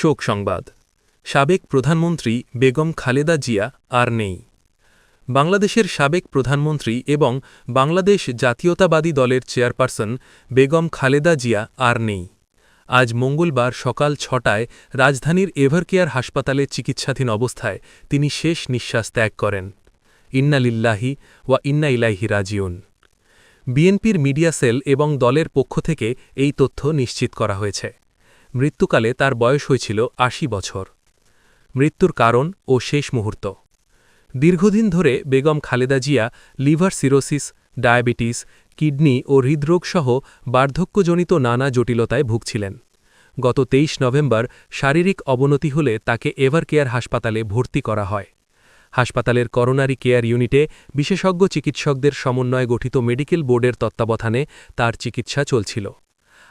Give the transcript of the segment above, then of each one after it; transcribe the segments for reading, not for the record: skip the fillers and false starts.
শোক সংবাদ। সাবেক প্রধানমন্ত্রী বেগম খালেদা জিয়া আর নেই। বাংলাদেশের সাবেক প্রধানমন্ত্রী এবং বাংলাদেশ জাতীয়তাবাদী দলের চেয়ারপারসন বেগম খালেদা জিয়া আর নেই। আজ মঙ্গলবার সকাল ৬টায় রাজধানীর এভারকেয়ার হাসপাতালে চিকিৎসাধীন অবস্থায় তিনি শেষ নিঃশ্বাস ত্যাগ করেন। ইন্না লিল্লাহি ওয়া ইন্না ইলাইহি রাজিউন। বিএনপির মিডিয়া সেল এবং দলের পক্ষ থেকে এই তথ্য নিশ্চিত করা হয়েছে। মৃত্যুকালে তার বয়স হয়েছিল ৮০ বছর। মৃত্যুর কারণ ও শেষ মুহূর্ত। দীর্ঘদিন ধরে Begum Khaleda Zia liver cirrhosis, diabetes, kidney ও হৃদরোগসহ বার্ধক্যজনিত নানা জটিলতায় ভুগছিলেন। গত ২৩ নভেম্বর শারীরিক অবনতি হলে তাকে এভারকেয়ার হাসপাতালে ভর্তি করা হয়। হাসপাতালের করোনারি কেয়ার ইউনিটে বিশেষজ্ঞ চিকিৎসকদের সমন্বয়ে গঠিত মেডিকেল বোর্ডের তত্ত্বাবধানে তার চিকিৎসা চলছিল।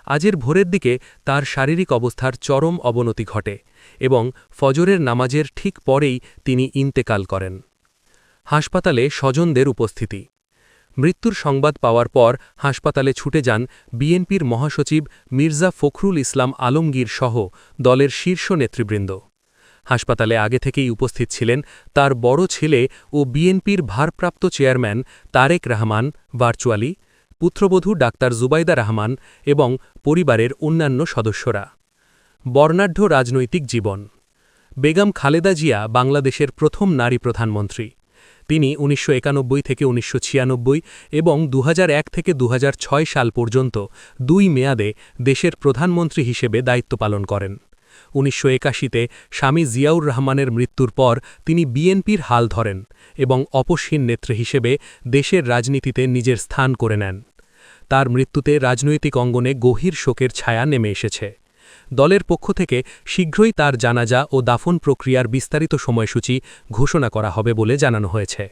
আজের ভোরের দিকে তার শারীরিক অবস্থার চরম অবনতি ঘটে এবং ফজরের নামাজের ঠিক পরেই তিনি ইন্তেকাল করেন। হাসপাতালে স্বজনদের উপস্থিতি। মৃত্যুর সংবাদ পাওয়ার পর হাসপাতালে ছুটে যান বিএনপির মহাসচিব মির্জা ফখরুল ইসলাম আলমগীর সহ দলের শীর্ষ নেতৃবৃন্দ। হাসপাতালে আগে থেকেই উপস্থিত ছিলেন তার বড় ছেলে ও বিএনপির ভারপ্রাপ্ত চেয়ারম্যান তারেক রহমান ভার্চুয়ালি, পুত্রবধূ ডাক্তার জুবাইদা রহমান এবং পরিবারের অন্যান্য সদস্যরা। বর্ণাঢ্য রাজনৈতিক জীবন। বেগম খালেদা জিয়া বাংলাদেশের প্রথম নারী প্রধানমন্ত্রী। তিনি ১৯৯১ থেকে ১৯৯৬ এবং ২০০১ থেকে ২০০৬ সাল পর্যন্ত ২ মেয়াদে দেশের প্রধানমন্ত্রী হিসেবে দায়িত্ব পালন করেন। ১৯৮১তে স্বামী জিয়াউর রহমানের মৃত্যুর পর তিনি বিএনপির হাল ধরেন এবং অপসীন নেত্রী হিসেবে দেশের রাজনীতিতে নিজের স্থান করে নেন। তার মৃত্যুতে রাজনৈতিক অঙ্গনে গভীর শোকের ছায়া নেমে এসেছে। দলের পক্ষ থেকে শীঘ্রই তার জানাজা ও দাফন প্রক্রিয়ার বিস্তারিত সময়সূচি ঘোষণা করা হবে বলে জানানো হয়েছে।